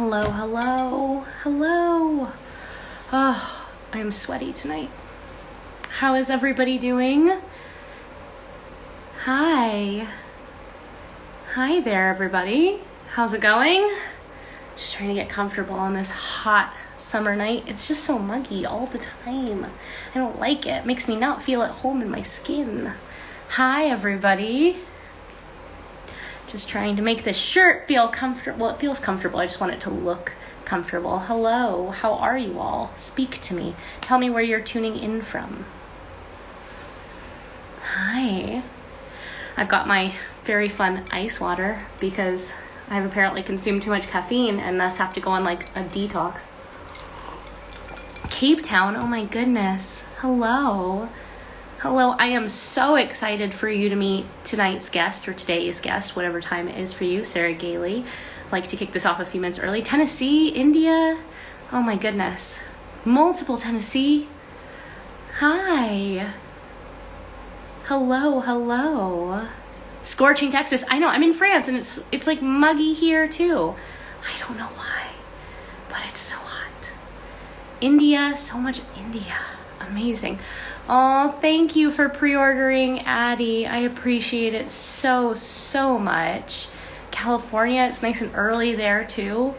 Hello, hello, hello. Oh, I'm sweaty tonight. How is everybody doing? Hi. Hi there, everybody. How's it going? Just trying to get comfortable on this hot summer night. It's just so muggy all the time. I don't like it. It makes me not feel at home in my skin. Hi, everybody. Just trying to make this shirt feel comfortable. Well, it feels comfortable. I just want it to look comfortable. Hello, how are you all? Speak to me. Tell me where you're tuning in from. Hi. I've got my very fun ice water because I've apparently consumed too much caffeine and thus have to go on like a detox. Cape Town, oh my goodness. Hello. Hello, I am so excited for you to meet tonight's guest or today's guest, whatever time it is for you, Sarah Gailey. I'd like to kick this off a few minutes early. Tennessee, India, oh my goodness. Multiple Tennessee. Hi. Hello, hello. Scorching Texas. I know, I'm in France and it's like muggy here too. I don't know why, but it's so hot. India, so much India. Amazing. Oh, thank you for pre-ordering, Addie. I appreciate it so, so much. California, it's nice and early there too.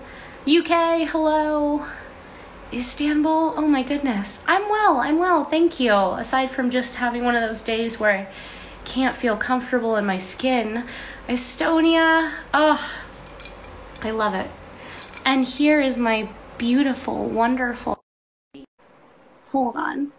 UK, hello. Istanbul, oh my goodness. I'm well, thank you. Aside from just having one of those days where I can't feel comfortable in my skin. Estonia, oh, I love it. And here is my beautiful, wonderful, hold on.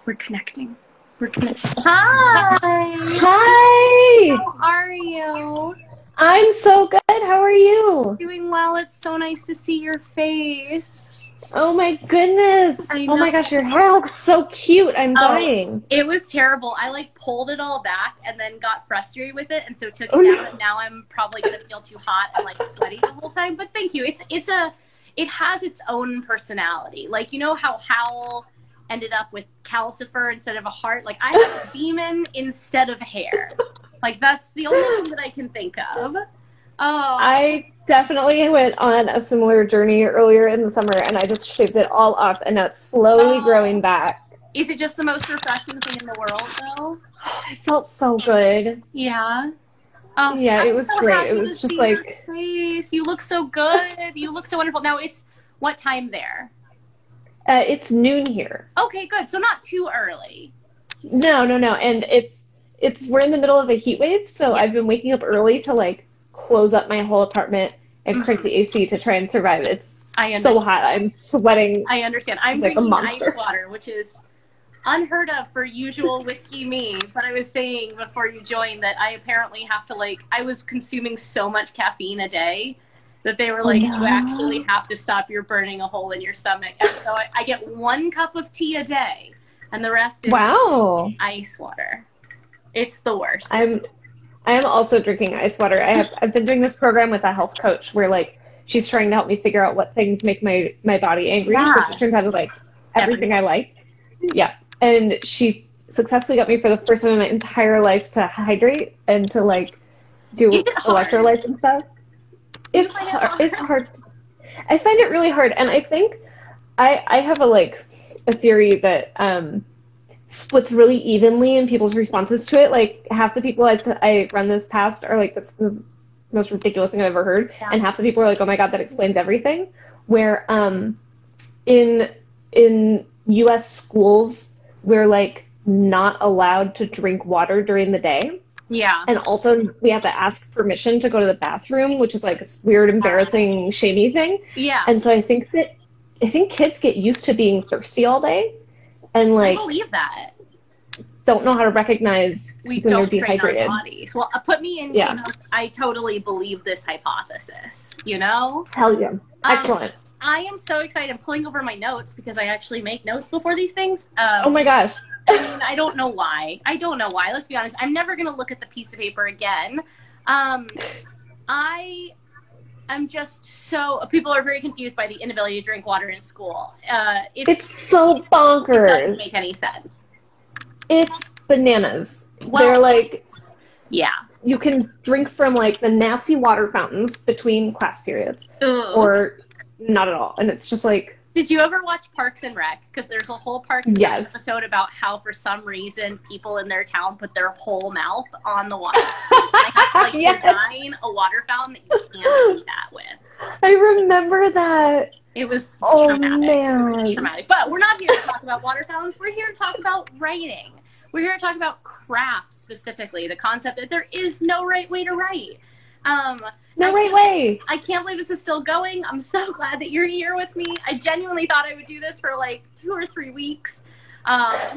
We're connecting. Hi! Hi! How are you? I'm so good. How are you? Doing well. It's so nice to see your face. Oh my goodness. Oh my gosh, your hair looks so cute. I'm dying. It was terrible. I like pulled it all back and then got frustrated with it and so took it down and now I'm probably gonna feel too hot and like sweaty the whole time. But thank you. It has its own personality. Like, you know how Howl ended up with calcifer instead of a heart? Like, I have a demon instead of hair. Like, that's the only thing that I can think of. Oh. I definitely went on a similar journey earlier in the summer, and I just shaved it all off, and now it's slowly growing back. Is it just the most refreshing thing in the world, though? It felt so good. Yeah. Yeah, it was so great. It was just like... Face. You look so good. You look so wonderful. Now, it's what time there? It's noon here. Okay, good. So not too early. No. And we're in the middle of a heat wave, so I've been waking up early to like close up my whole apartment and crank the AC to try and survive. It's so hot. I'm sweating. I understand. I'm like drinking ice water, which is unheard of for usual whiskey me. But I was saying before you joined that I apparently have to I was consuming so much caffeine a day that they were like, you actually have to stop. You're burning a hole in your stomach. And so I get 1 cup of tea a day, and the rest is ice water. It's the worst. I am also drinking ice water. I've been doing this program with a health coach where she's trying to help me figure out what things make my body angry, which it turns out is everything I like. Yeah. And she successfully got me for the first time in my entire life to hydrate and to do electrolytes and stuff. It's hard. It's hard. I find it really hard, and I think I have a theory that splits really evenly in people's responses to it. Like, half the people I run this past are like, this is the most ridiculous thing I've ever heard, and half the people are like, oh my god, that explains everything. Where in U.S. schools, we're not allowed to drink water during the day. Yeah. And also, we have to ask permission to go to the bathroom, which is this weird, embarrassing, shamey thing. Yeah. And so I think kids get used to being thirsty all day, and I believe that. Don't know how to recognize when they're dehydrated. Our bodies. Well, put me in. Yeah. I totally believe this hypothesis. You know. Hell yeah! Excellent. I am so excited. I'm pulling over my notes because I actually make notes before these things. Oh my gosh. I mean, I don't know why. Let's be honest. I'm never going to look at the piece of paper again. I am just so... People are very confused by the inability to drink water in school. It's so bonkers. It doesn't make any sense. It's bananas. Well, they're Yeah. you can drink from like the nasty water fountains between class periods, or not at all. And it's just like. Did you ever watch Parks and Rec? Because there's a whole Parks and Rec episode about how, for some reason, people in their town put their whole mouth on the water fountain. And I had to design a water fountain that you can't do that with. I remember that. It was traumatic. Man. It was traumatic. But we're not here to talk about water fountains. We're here to talk about writing. We're here to talk about craft specifically, the concept that there is no right way to write. No right way. I can't believe this is still going. I'm so glad that you're here with me. I genuinely thought I would do this for like 2 or 3 weeks.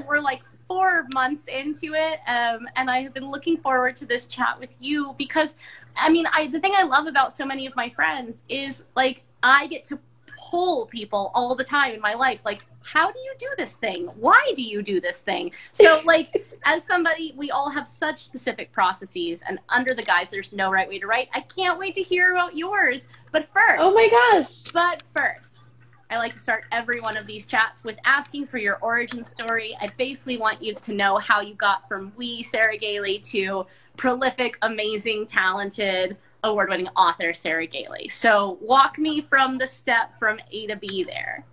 We're like 4 months into it, and I have been looking forward to this chat with you because, I mean, the thing I love about so many of my friends is like I get to poll people all the time in my life, like, how do you do this thing? Why do you do this thing? So, like, as somebody, we all have such specific processes, and under the guise, there's no right way to write. I can't wait to hear about yours. But first. Oh my gosh. But first, I like to start every one of these chats with asking for your origin story. I basically want you to know how you got from Sarah Gailey to prolific, amazing, talented, award-winning author Sarah Gailey. So walk me from the step from A to B there.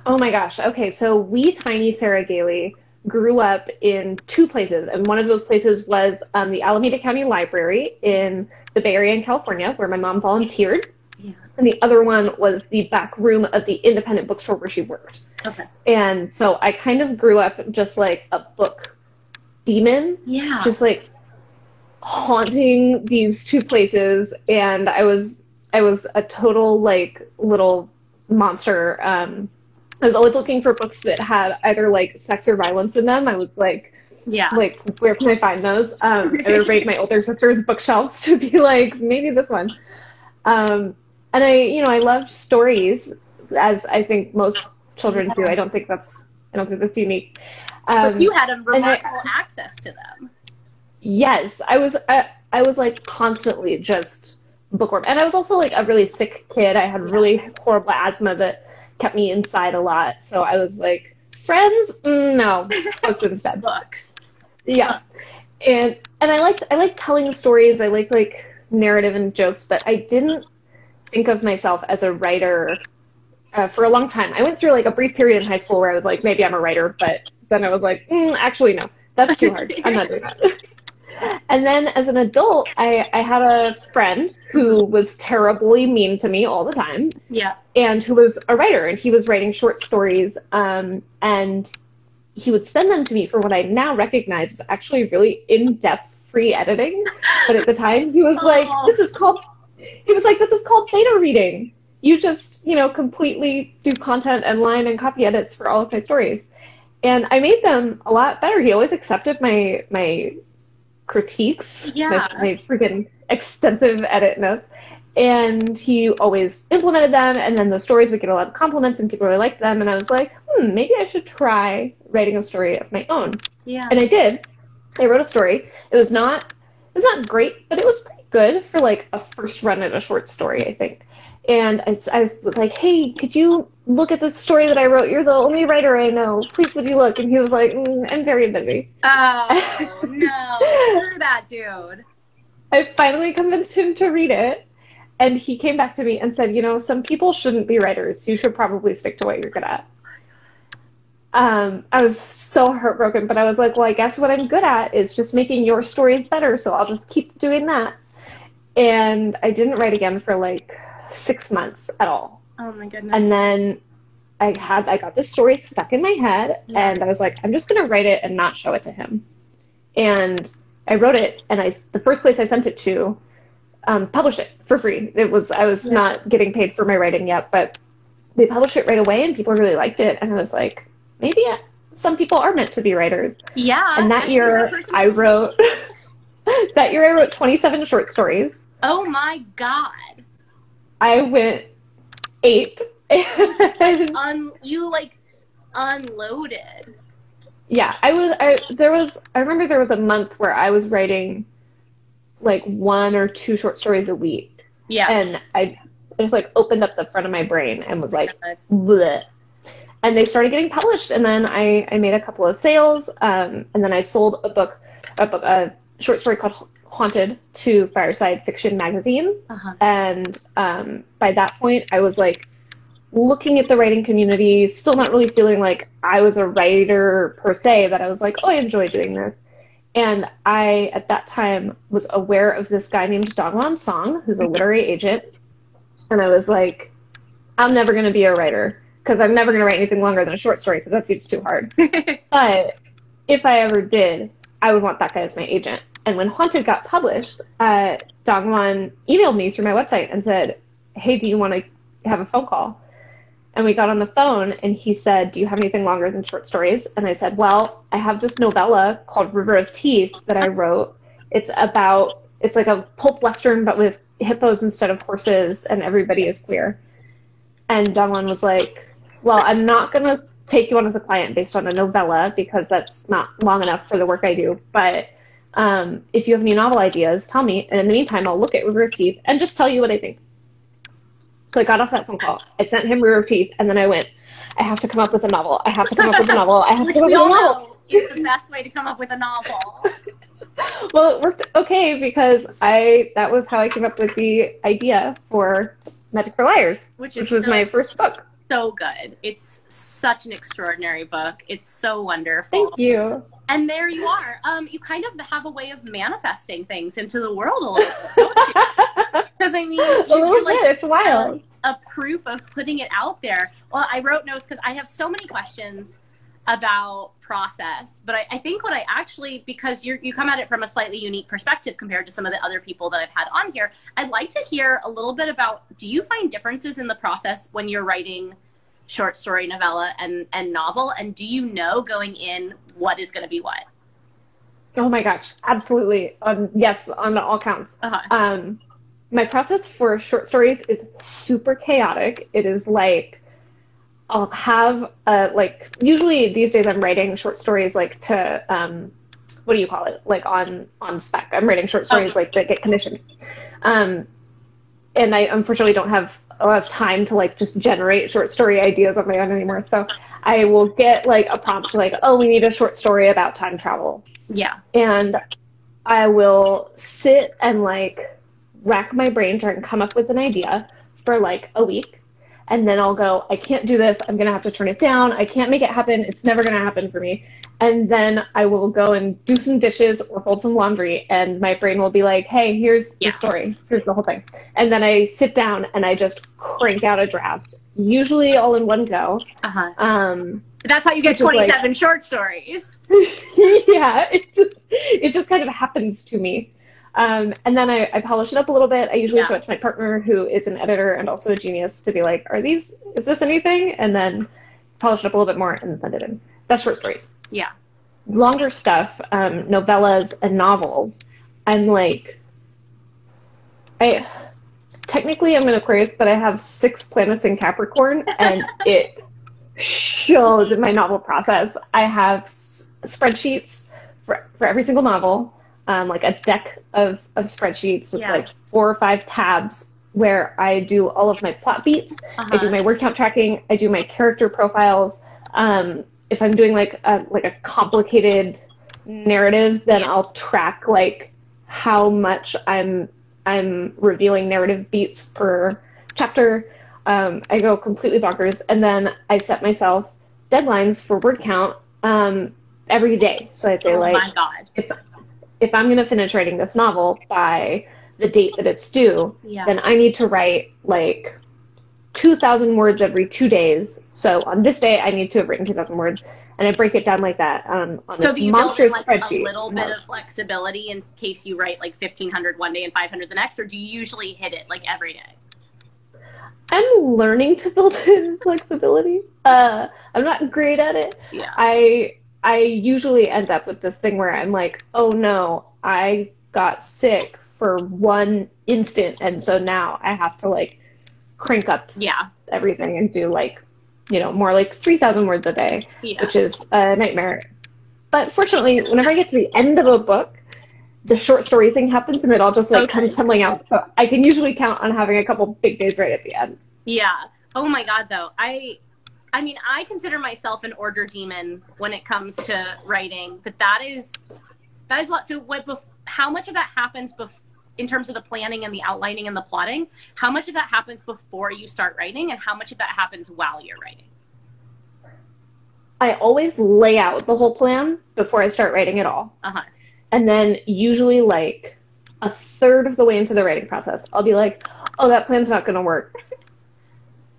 Oh my gosh. Okay, so tiny Sarah Gailey grew up in 2 places, and one of those places was the Alameda County Library in the Bay Area in California, where my mom volunteered. Yeah. And the other one was the back room of the independent bookstore where she worked. Okay. And so I kind of grew up just like a book demon. Yeah. Just like haunting these 2 places, and I was a total like little monster. I was always looking for books that had either like sex or violence in them. I was like, like, where can I find those? I would raid my older sister's bookshelves to be like, maybe this one. And I loved stories, as I think most children do. I don't think that's unique. But you had a remarkable access to them. Yes, I was like constantly just bookworm, and I was also like a really sick kid. I had really horrible asthma that kept me inside a lot. So I was like, friends, no, books instead. Books. Yeah. And I liked telling stories. I liked like narrative and jokes, but I didn't think of myself as a writer for a long time. I went through like a brief period in high school where I was like, maybe I'm a writer, but then I was like, actually, no, that's too hard. I'm not doing that. And then as an adult, I had a friend who was terribly mean to me all the time. Yeah. And who was a writer, and he was writing short stories, and he would send them to me for what I now recognize as actually really in-depth free editing. But at the time, he was like, this is called beta reading. You just, completely do content and line and copy edits for all of my stories. And I made them a lot better. He always accepted my critiques, my freaking extensive edit notes, and he always implemented them, and then the stories would get a lot of compliments and people really liked them, and I was like, maybe I should try writing a story of my own. Yeah. And I did. I wrote a story. It was not great, but it was pretty good for like a first run at a short story, I think. And I was like, hey, could you look at this story that I wrote? You're the only writer I know. Please, would you look? And he was like, I'm very busy. Oh, no. Screw that dude. I finally convinced him to read it. And he came back to me and said, some people shouldn't be writers. You should probably stick to what you're good at. I was so heartbroken, but I was like, well, I guess what I'm good at is just making your stories better. So I'll just keep doing that. And I didn't write again for like 6 months at all. Oh my goodness. And then I got this story stuck in my head, and I was like, I'm just going to write it and not show it to him. And I wrote it, and the first place I sent it to published it for free. I was not getting paid for my writing yet, but they published it right away, and people really liked it. And I was like, maybe some people are meant to be writers. Yeah. And that year I wrote 27 short stories. Oh my God. I went ape. You unloaded. Yeah, I remember there was a month where I was writing like 1 or 2 short stories a week. Yeah. And I just like opened up the front of my brain and was like, bleh. And they started getting published, and then I made a couple of sales, and then I sold a short story called Haunted to Fireside Fiction magazine. And by that point, I was like looking at the writing community, still not really feeling like I was a writer per se, but I was like, oh, I enjoy doing this. And I, at that time, was aware of this guy named Dongwon Song, who's a literary agent. And I was like, I'm never going to be a writer because I'm never going to write anything longer than a short story because that seems too hard. But if I ever did, I would want that guy as my agent. And when Haunted got published, Dongwon emailed me through my website and said, hey, do you want to have a phone call? And we got on the phone, and he said, do you have anything longer than short stories? And I said, well, I have this novella called River of Teeth that I wrote. It's like a pulp western, but with hippos instead of horses, and everybody is queer. And Dongwon was like, well, I'm not going to take you on as a client based on a novella because that's not long enough for the work I do. But if you have any novel ideas, tell me. And in the meantime, I'll look at River of Teeth and just tell you what I think. So I got off that phone call. I sent him Reread Teeth, and then I went, I have to come up with a novel. I have to come up with a novel. I have to come up with a novel. Is the best way to come up with a novel. Well, it worked okay because that was how I came up with the idea for Magic for Liars, which was my first book. So good. It's such an extraordinary book. It's so wonderful. Thank you. And there you are. You kind of have a way of manifesting things into the world a little bit, don't you? Because I mean, you're like, it's wild. A proof of putting it out there. Well, I wrote notes because I have so many questions about process, but I think what I actually, because you come at it from a slightly unique perspective compared to some of the other people that I've had on here, I'd like to hear a little bit about, do you find differences in the process when you're writing short story, novella, and novel? And do you know going in what is going to be what? Oh my gosh, absolutely. Yes, on all counts. My process for short stories is super chaotic. It is like, I'll have, usually these days I'm writing short stories like to, what do you call it? Like on spec. I'm writing short stories like that get commissioned. And I unfortunately don't have a lot of time to like just generate short story ideas on my own anymore. So I will get like a prompt like, oh, we need a short story about time travel. Yeah. And I will sit and like rack my brain trying to come up with an idea for like a week. And then I'll go, I can't do this. I'm going to have to turn it down. I can't make it happen. It's never going to happen for me. And then I will go and do some dishes or fold some laundry. And my brain will be like, hey, here's the story. Here's the whole thing. And then I sit down and I just crank out a draft, usually all in one go. That's how you get 27 short stories. Yeah, it just kind of happens to me. And then I polish it up a little bit. I usually show it to my partner, who is an editor and also a genius, to be like, is this anything? And then polish it up a little bit more and then send it in. That's short stories. Yeah. Longer stuff, novellas and novels. I'm like, technically I'm an Aquarius, but I have 6 planets in Capricorn, and it shows in my novel process. I have spreadsheets for every single novel. Like a deck of spreadsheets with like 4 or 5 tabs where I do all of my plot beats. I do my word count tracking. I do my character profiles. If I'm doing like a complicated narrative, then I'll track like how much I'm revealing narrative beats per chapter. I go completely bonkers, and then I set myself deadlines for word count every day. So I say my God. If I'm going to finish writing this novel by the date that it's due, then I need to write like 2,000 words every 2 days. So on this day, I need to have written 2,000 words, and I break it down like that on this monstrous spreadsheet. A little bit of flexibility in case you write like 1,500 one day and 500 the next, or do you usually hit it like every day? I'm learning to build in flexibility. I'm not great at it. Yeah. I usually end up with this thing where I'm like, oh no, I got sick for one instant, and so now I have to like crank up everything and do like, more like 3,000 words a day, which is a nightmare. But fortunately, whenever I get to the end of a book, the short story thing happens and it all just like comes tumbling out. So I can usually count on having a couple big days right at the end. Yeah. Oh my God, though. I mean, I consider myself an order demon when it comes to writing, but that is a lot. So how much of that happens in terms of the planning and the outlining and the plotting? How much of that happens before you start writing, and how much of that happens while you're writing? I always lay out the whole plan before I start writing at all. Uh-huh. And then usually like a third of the way into the writing process, I'll be like, oh, that plan's not going to work.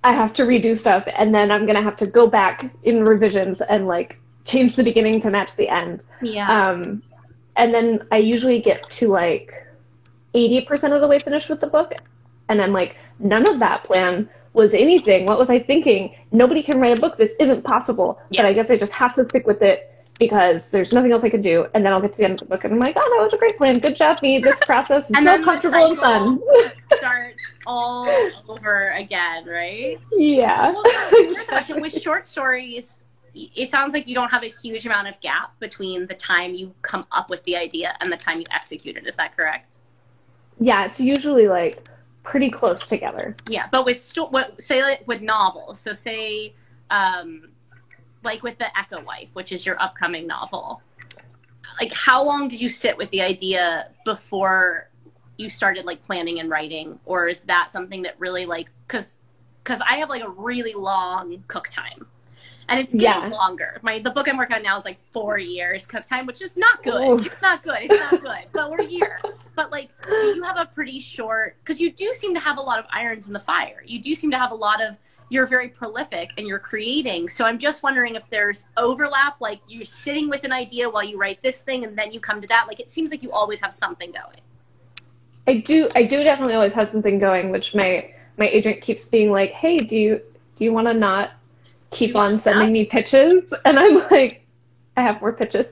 I have to redo stuff, and then I'm going to have to go back in revisions and like change the beginning to match the end. Yeah. And then I usually get to like 80% of the way finished with the book, and I'm like, none of that plan was anything. What was I thinking? Nobody can write a book. This isn't possible. Yeah. But I guess I just have to stick with it because there's nothing else I can do. And then I'll get to the end of the book and I'm like, oh, that was a great plan. Good job, me. This process is so comfortable and fun. Start all over again, right? Yeah. Well, here's a question. With short stories, it sounds like you don't have a huge amount of gap between the time you come up with the idea and the time you execute it. Is that correct? Yeah, it's usually like pretty close together. Yeah, but with say like with novels, so say like with The Echo Wife, which is your upcoming novel, like how long did you sit with the idea before you started like planning and writing? Or is that something that really like, because I have like a really long cook time, and it's getting longer. The book I'm working on now is like 4 years cook time, which is not good. Ooh. It's not good. But we're here. But like you have a pretty short, because you do seem to have a lot of irons in the fire. You do seem to have a lot of, you're very prolific and you're creating. So I'm just wondering if there's overlap, like you're sitting with an idea while you write this thing and then you come to that. Like it seems like you always have something going. I do definitely always have something going, which my agent keeps being like, hey, do you want to not keep on sending me pitches? And I'm like, I have more pitches.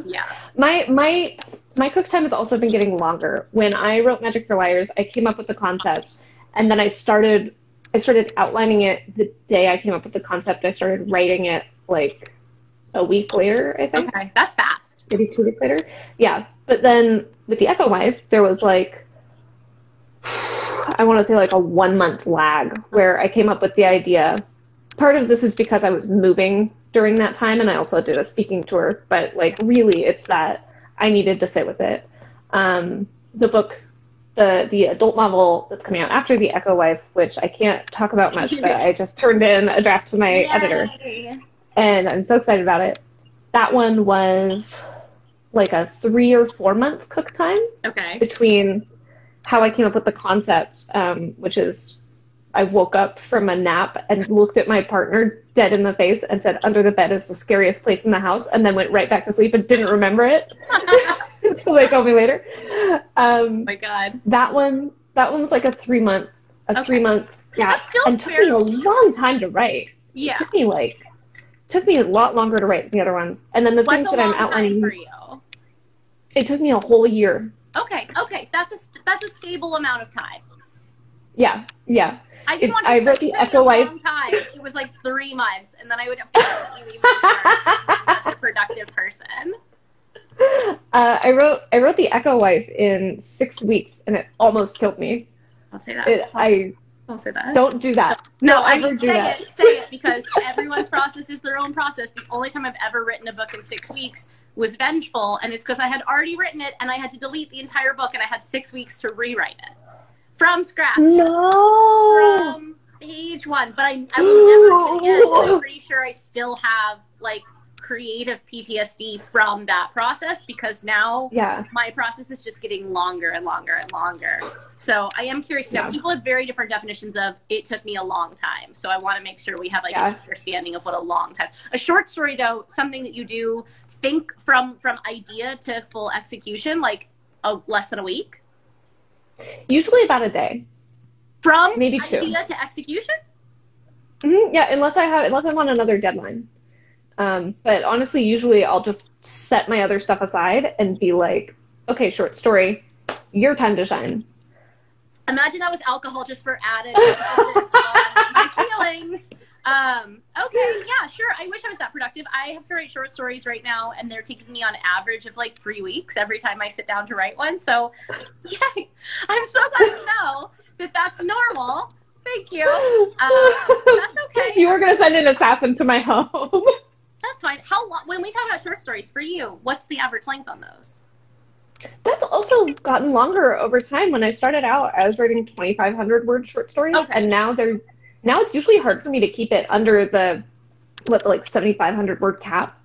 Yeah. My cook time has also been getting longer. When I wrote Magic for Liars, I came up with the concept, and then I started outlining it the day I came up with the concept. I started writing it like a week later, I think. Okay, that's fast. Maybe 2 weeks later. Yeah. But then with The Echo Wife, there was like, I want to say like a 1 month lag where I came up with the idea. Part of this is because I was moving during that time, and I also did a speaking tour, but like really it's that I needed to sit with it. The book, the adult novel that's coming out after The Echo Wife, which I can't talk about much, but I just turned in a draft to my editor, and I'm so excited about it. That one was like a 3 or 4 month cook time. Okay. Between how I came up with the concept, which is I woke up from a nap and looked at my partner dead in the face and said, under the bed is the scariest place in the house, and then went right back to sleep and didn't remember it until they told me later. Oh my God. That one was like a 3 month gap, and took me a long time to write. Yeah. It took me a lot longer to write than the other ones. And then the things that I'm outlining for you? It took me a whole year. Okay. That's a stable amount of time. Yeah. I didn't want to wrote The Echo Wife. Time. It was like 3 months, and then I would have to leave as a productive person. I wrote The Echo Wife in 6 weeks, and it almost killed me. Don't say that. Don't say that. Don't do that. No, I mean, say it, because everyone's process is their own process. The only time I've ever written a book in 6 weeks was Vengeful, and it's because I had already written it, and I had to delete the entire book, and I had 6 weeks to rewrite it. From scratch. No. From page 1. But I will never do it again. I'm pretty sure I still have, like, creative PTSD from that process, because now my process is just getting longer and longer and longer. So I am curious to know. People have very different definitions of it took me a long time. So I want to make sure we have, like, an understanding of what a long time. A short story, though, something that you do think from idea to full execution, like less than a week? Usually about a day. From maybe 2. Idea to execution? Mm-hmm. Yeah, unless I'm on another deadline. But honestly, usually I'll just set my other stuff aside and be like, okay, short story, your time to shine. Imagine I was alcohol just for added my feelings. Okay, yeah, sure. I wish I was that productive. I have to write short stories right now, and they're taking me on average of like 3 weeks every time I sit down to write one. So, yay. I'm so glad to know that that's normal. Thank you. That's okay. You were going to send an assassin to my home. That's fine. How long, when we talk about short stories for you, what's the average length on those? That's also gotten longer over time. When I started out, I was writing 2,500 word short stories, and now it's usually hard for me to keep it under the 7,500 word cap.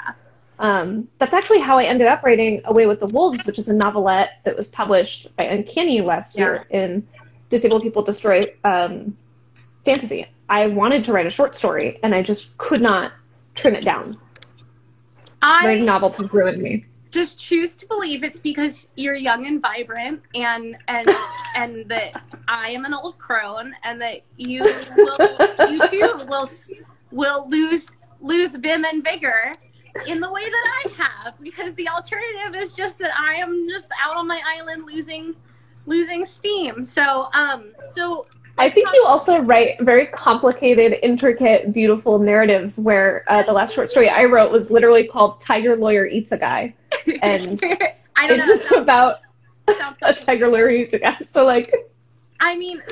That's actually how I ended up writing Away with the Wolves, which is a novelette that was published by Uncanny last year in Disabled People Destroy Fantasy. I wanted to write a short story, and I just could not trim it down. Writing novels have ruined me. Just choose to believe it's because you're young and vibrant, and that I am an old crone, and that you too will lose vim and vigor in the way that I have, because the alternative is just that I am just out on my island losing steam. So I think you also write very complicated, intricate, beautiful narratives where the last short story I wrote was literally called Tiger Lawyer Eats a Guy. And it's about a tiger lawyer eats a guy. So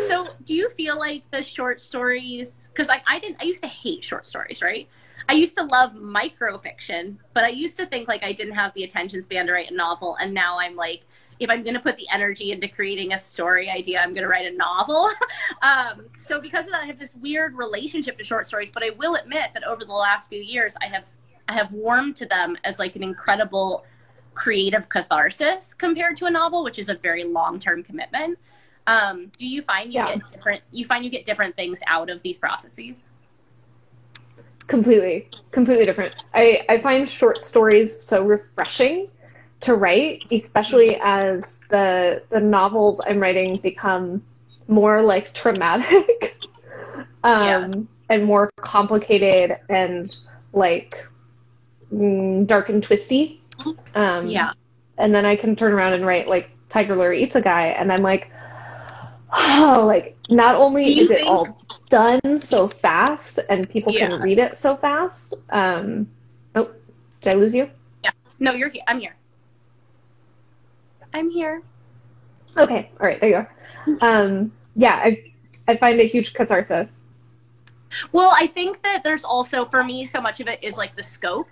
so do you feel like the short stories, because I used to hate short stories, right? I used to love microfiction, but I used to think I didn't have the attention span to write a novel, and now I'm like, if I'm going to put the energy into creating a story idea, I'm going to write a novel. So because of that, I have this weird relationship to short stories, but I will admit that over the last few years, I have warmed to them as an incredible creative catharsis compared to a novel, which is a very long-term commitment. Do you find you get different things out of these processes? Completely different. I find short stories so refreshing to write, especially as the novels I'm writing become more traumatic and more complicated and dark and twisty. And then I can turn around and write Tiger Lawyer Eats a Guy, and I'm not only is it all done so fast and people can read it so fast. Oh, did I lose you? Yeah. No, you're here. I'm here. Okay. All right. There you are. I find a huge catharsis. Well, I think that there's also, for me, so much of it is the scope.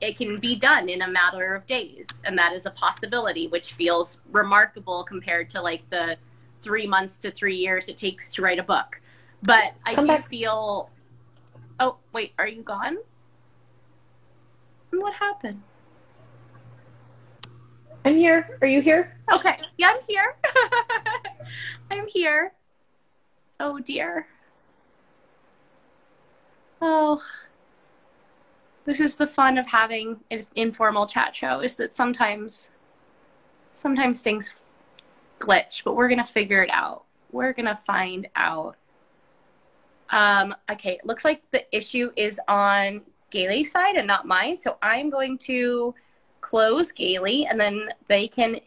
It can be done in a matter of days, and that is a possibility, which feels remarkable compared to the 3 months to 3 years it takes to write a book. But I do feel... Oh, wait, are you gone? What happened? I'm here. Are you here? Okay. Yeah, I'm here. I'm here. Oh, dear. Oh. This is the fun of having an informal chat show, is that sometimes things glitch, but we're going to figure it out. We're going to find out. Okay, it looks like the issue is on Gailey's side and not mine, so I'm going to close Gailey, and then they can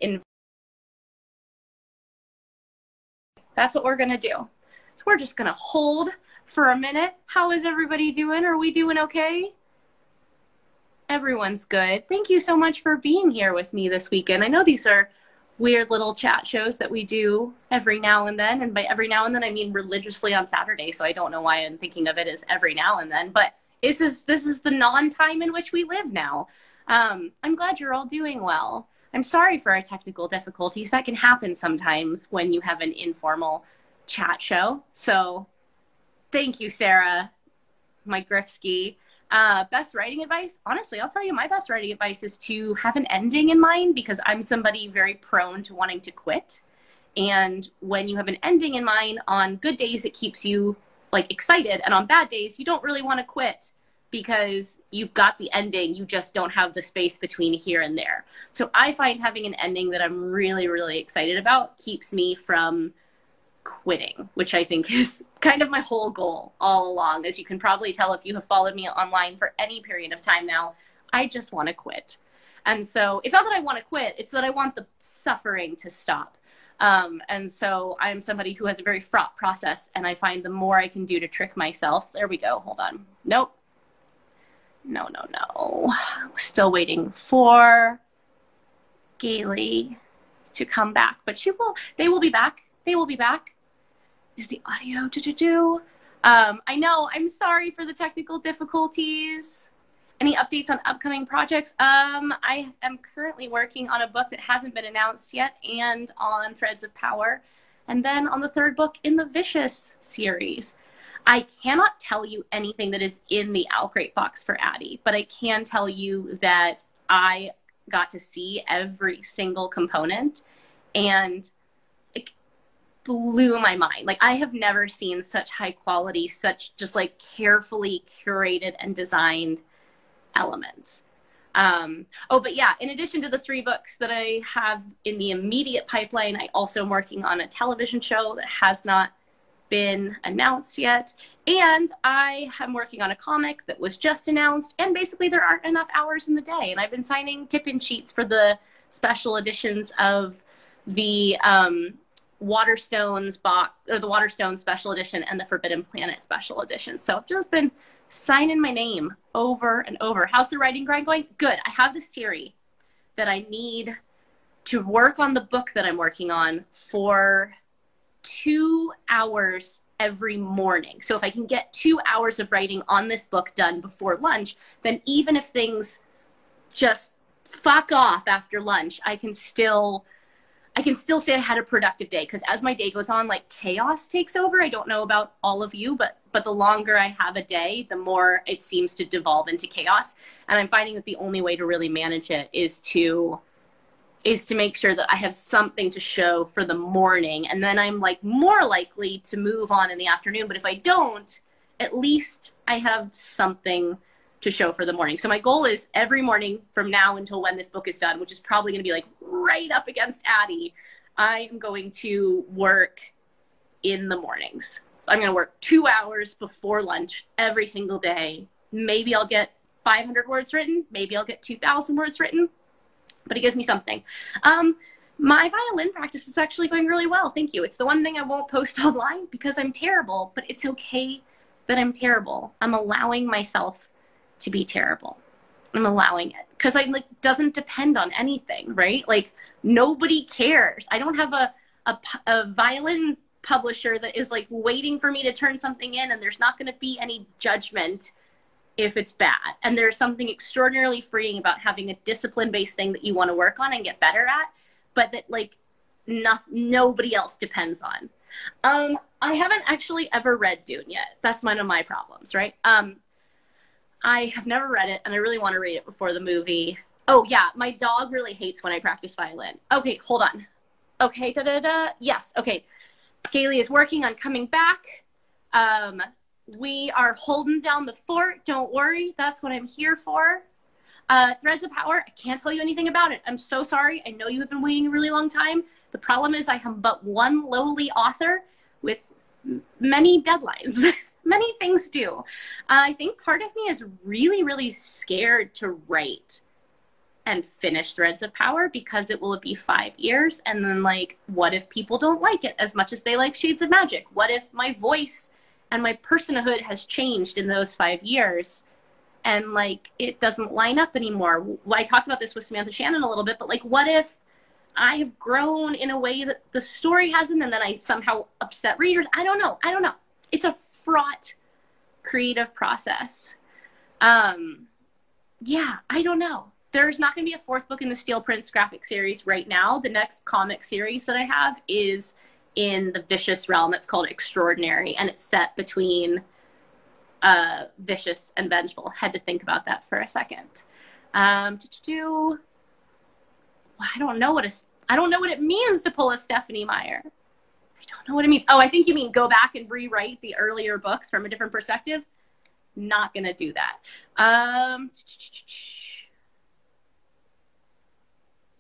That's what we're going to do. So we're just going to hold for a minute. How is everybody doing? Are we doing okay? Everyone's good. Thank you so much for being here with me this weekend. I know these are weird little chat shows that we do every now and then. And by every now and then, I mean religiously on Saturday. So I don't know why I'm thinking of it as every now and then. But this is the non-time in which we live now. I'm glad you're all doing well. I'm sorry for our technical difficulties. That can happen sometimes when you have an informal chat show. So thank you, Sarah, my Grifsky. Best writing advice? Honestly, I'll tell you, my best writing advice is to have an ending in mind, because I'm somebody very prone to wanting to quit. And when you have an ending in mind, on good days, it keeps you excited. And on bad days, you don't really want to quit because you've got the ending. You just don't have the space between here and there. So I find having an ending that I'm really, really excited about keeps me from quitting, which I think is kind of my whole goal all along. As you can probably tell if you have followed me online for any period of time now, I just want to quit. And so it's not that I want to quit, it's that I want the suffering to stop. And so I'm somebody who has a very fraught process, and I find the more I can do to trick myself. There we go. Hold on. Nope. No. Still waiting for Gailey to come back, but they will be back. They will be back. Is the audio I know. I'm sorry for the technical difficulties. Any updates on upcoming projects? I am currently working on a book that hasn't been announced yet, and on Threads of Power, and then on the third book in the Vicious series. I cannot tell you anything that is in the Outgrate box for Addie, but I can tell you that I got to see every single component, and it blew my mind. Like, I have never seen such high quality, such just like carefully curated and designed elements. Oh, but yeah, in addition to the 3 books that I have in the immediate pipeline, I also am working on a television show that has not been announced yet. And I am working on a comic that was just announced. And basically there aren't enough hours in the day. And I've been signing tip-in sheets for the special editions of the Waterstones box, or the Waterstone special edition and the Forbidden Planet special edition. So I've just been signing my name over and over. How's the writing grind going? Good. I have this theory that I need to work on the book that I'm working on for 2 hours every morning. So if I can get 2 hours of writing on this book done before lunch, then even if things just fuck off after lunch, I can still say I had a productive day, because as my day goes on, like, chaos takes over. I don't know about all of you, but the longer I have a day, the more it seems to devolve into chaos. And I'm finding that the only way to really manage it is to make sure that I have something to show for the morning. And then I'm like more likely to move on in the afternoon. But if I don't, at least I have something to show for the morning. So my goal is every morning from now until when this book is done, which is probably going to be like right up against Addie, I am going to work in the mornings. So I'm going to work 2 hours before lunch every single day. Maybe I'll get 500 words written. Maybe I'll get 2,000 words written, but it gives me something. My violin practice is actually going really well. Thank you. It's the one thing I won't post online because I'm terrible, but it's okay that I'm terrible. I'm allowing myself to be terrible. I'm allowing it because I doesn't depend on anything, right? Like, nobody cares. I don't have a violin publisher that is like waiting for me to turn something in, and there's not going to be any judgment if it's bad. And there's something extraordinarily freeing about having a discipline-based thing that you want to work on and get better at, but that like nobody else depends on. I haven't actually ever read Dune yet. That's one of my problems, right? I have never read it, and I really want to read it before the movie. Oh, yeah, my dog really hates when I practice violin. Okay, hold on. Okay, yes, okay. Gailey is working on coming back. We are holding down the fort. Don't worry. That's what I'm here for. Threads of Power, I can't tell you anything about it. I'm so sorry. I know you have been waiting a really long time. The problem is I am but one lowly author with many deadlines. Many things do. I think part of me is really, really scared to write and finish Threads of Power because it will be 5 years. And then, like, what if people don't like it as much as they like Shades of Magic? What if my voice and my personhood has changed in those 5 years and, like, it doesn't line up anymore? I talked about this with Samantha Shannon a little bit, but, like, what if I have grown in a way that the story hasn't, and then I somehow upset readers? I don't know. It's a fraught creative process. Yeah, I don't know. There's not going to be a 4th book in the Steel Prince graphic series right now. The next comic series that I have is in the Vicious realm. It's called Extraordinary, and it's set between Vicious and Vengeful. Had to think about that for a second. I don't know what it means to pull a Stephanie Meyer. I don't know what it means. Oh, I think you mean go back and rewrite the earlier books from a different perspective. Not going to do that.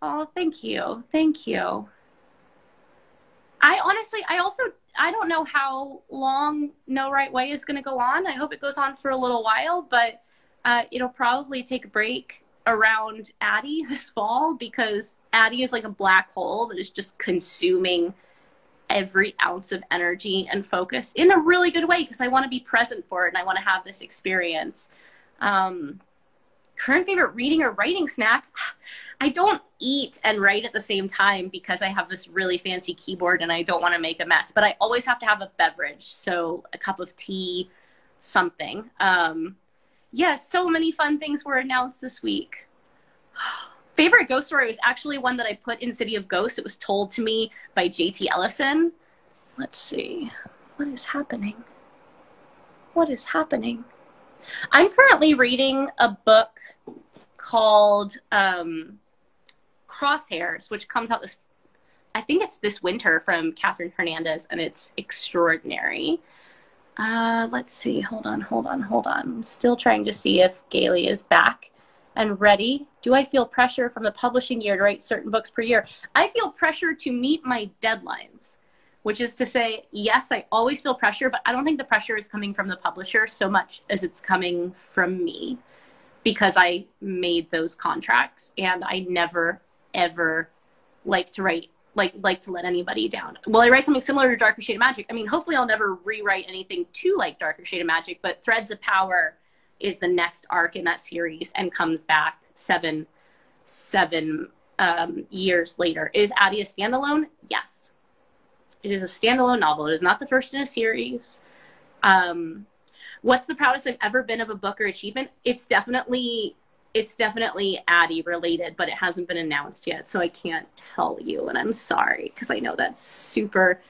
Oh, thank you. Thank you. I don't know how long No Right Way is going to go on. I hope it goes on for a little while, but it'll probably take a break around Addie this fall, because Addie is like a black hole that is just consuming every ounce of energy and focus in a really good way, because I want to be present for it and I want to have this experience. Current favorite reading or writing snack? I don't eat and write at the same time because I have this really fancy keyboard and I don't want to make a mess, but I always have to have a beverage. So a cup of tea, something. Yes, so many fun things were announced this week. Favorite ghost story was actually one that I put in City of Ghosts. It was told to me by J.T. Ellison. Let's see. What is happening? What is happening? I'm currently reading a book called Crosshairs, which comes out I think it's this winter, from Catherine Hernandez, and it's extraordinary. Let's see. Hold on. I'm still trying to see if Gailey is back and ready. Do I feel pressure from the publishing year to write certain books per year? I feel pressure to meet my deadlines, which is to say, yes, I always feel pressure, but I don't think the pressure is coming from the publisher so much as it's coming from me, because I made those contracts, and I never, ever like to write, like to let anybody down. Well, I write something similar to Darker Shade of Magic. I mean, hopefully I'll never rewrite anything too like Darker Shade of Magic, but Threads of Power is the next arc in that series and comes back seven years later. Is Addie a standalone? Yes. It is a standalone novel. It is not the first in a series. What's the proudest I've ever been of a book or achievement? It's definitely Addie related, but it hasn't been announced yet, so I can't tell you, and I'm sorry, because I know that's super,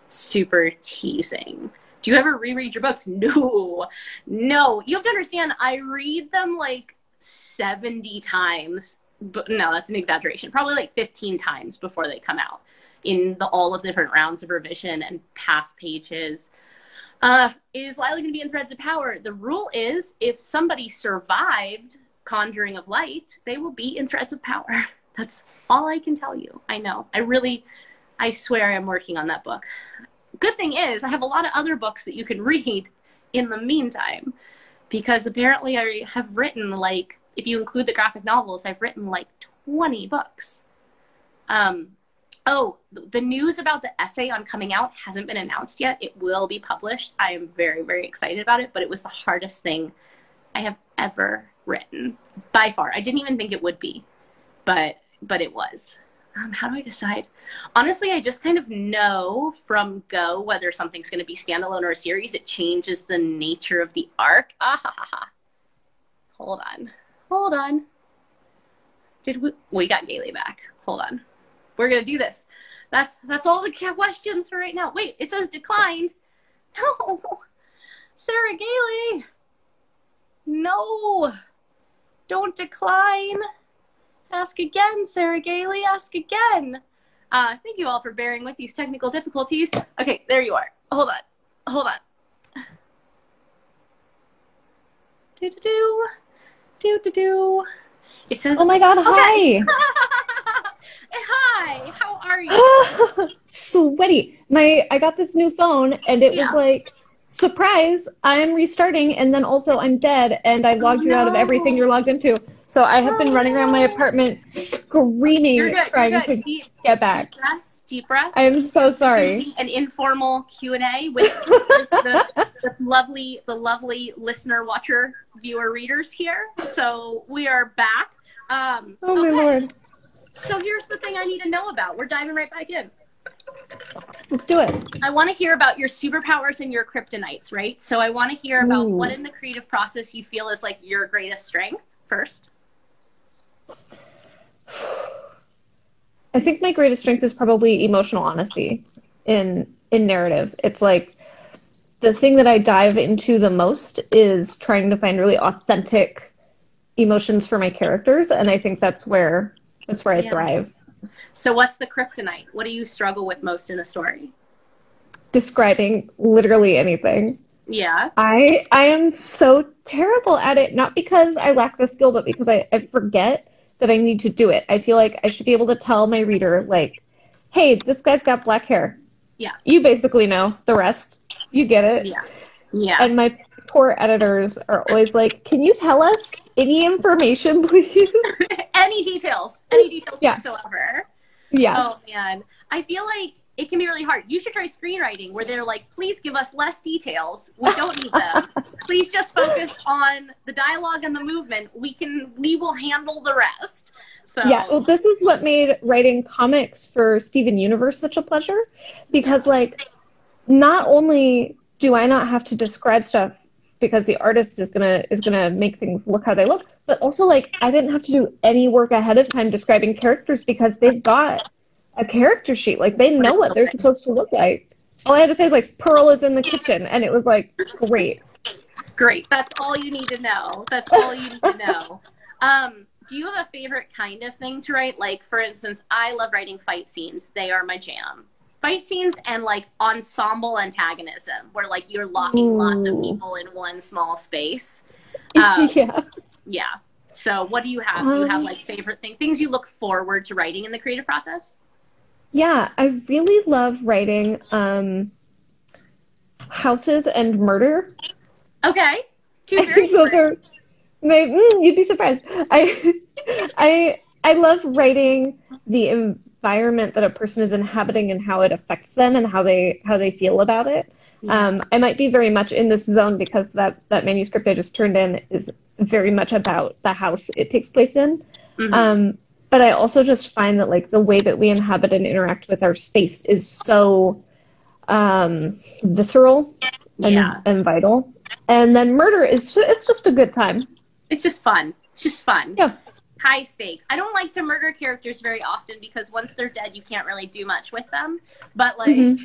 super teasing. Do you ever reread your books? No. You have to understand, I read them like 70 times, but no, that's an exaggeration. Probably like 15 times before they come out, in all of the different rounds of revision and past pages. Is Lila going to be in Threads of Power? The rule is, if somebody survived Conjuring of Light, they will be in Threads of Power. That's all I can tell you. I know. I swear I'm working on that book. Good thing is, I have a lot of other books that you can read in the meantime, because apparently I have written, like, if you include the graphic novels, I've written like 20 books. Oh, the news about the essay on coming out hasn't been announced yet. It will be published. I am very, very excited about it, but it was the hardest thing I have ever written, by far. I didn't even think it would be, but it was. How do I decide? Honestly, I just kind of know from go whether something's going to be standalone or a series. It changes the nature of the arc. Hold on. We got Gailey back. Hold on. We're going to do this. That's all the questions for right now. Wait, it says declined. No. Sarah Gailey. No. Don't decline. Ask again, Sarah Gailey. Ask again. Thank you all for bearing with these technical difficulties. Okay, there you are. Hold on. Do. It says, oh my God, okay. hi. Hi, how are you? Sweaty. I got this new phone, and it was like, surprise, I'm restarting, and then also I'm dead, and I logged you out of everything you're logged into. So I have been running around my apartment screaming, trying to get back. Deep breaths. I'm so sorry. An informal Q&A with the lovely listener, watcher, viewer, readers here. So we are back. Oh my Lord. So here's the thing I need to know about. We're diving right back in. Let's do it. I want to hear about your superpowers and your kryptonites, right? So I want to hear about what in the creative process you feel is like your greatest strength first. I think my greatest strength is probably emotional honesty in narrative. It's like the thing that I dive into the most is trying to find really authentic emotions for my characters, and I think that's where I thrive. So what's the kryptonite? What do you struggle with most in a story? Describing literally anything. Yeah. I am so terrible at it, not because I lack the skill, but because I forget that I need to do it. I feel like I should be able to tell my reader, like, hey, this guy's got black hair. Yeah. You basically know the rest. You get it. Yeah. Yeah. And my poor editors are always like, can you tell us any information, please? Any details whatsoever. Yeah. Oh, man. I feel like it can be really hard. You should try screenwriting where they're like, please give us less details. We don't need them. Please just focus on the dialogue and the movement. We will handle the rest. So yeah, well, this is what made writing comics for Steven Universe such a pleasure, because like, not only do I not have to describe stuff because the artist is gonna make things look how they look. But also, like, I didn't have to do any work ahead of time describing characters because they've got a character sheet. Like, they know what they're supposed to look like. All I had to say is, like, Pearl is in the kitchen, and it was like, great. Great. That's all you need to know. That's all you need to know. Do you have a favorite kind of thing to write? Like, for instance, I love writing fight scenes. They are my jam. Fight scenes and, like, ensemble antagonism, where, like, you're locking lots of people in one small space. Yeah. Yeah. So what do you have? Do you have, like, favorite things you look forward to writing in the creative process? Yeah, I really love writing houses and murder. Okay. I think those are you'd be surprised. I love writing the environment that a person is inhabiting and how it affects them and how they feel about it. Yeah. I might be very much in this zone because that manuscript I just turned in is very much about the house it takes place in. Mm-hmm. But I also just find that, like, the way that we inhabit and interact with our space is so visceral and vital. And then murder it's just a good time. It's just fun. It's just fun. Yeah. High stakes. I don't like to murder characters very often because once they're dead, you can't really do much with them. But, like,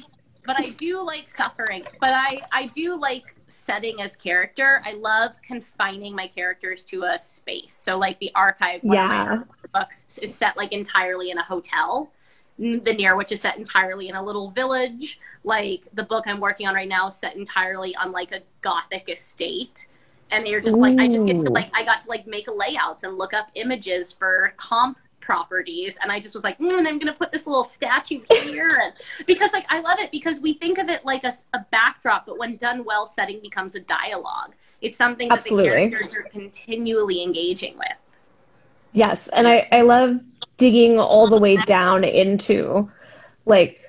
but I do like suffering. But I do like setting as character. I love confining my characters to a space. So, like, the archive, one of my books is set, like, entirely in a hotel. The Near, which is set entirely in a little village. Like, the book I'm working on right now is set entirely on, like, a Gothic estate. And they're just, like, I got to, like, make layouts and look up images for comp properties. And I just was like, I'm going to put this little statue here. And because, like, I love it because we think of it like a backdrop, but when done well, setting becomes a dialogue. It's something that the characters are continually engaging with. Yes, and I love digging all the way down into, like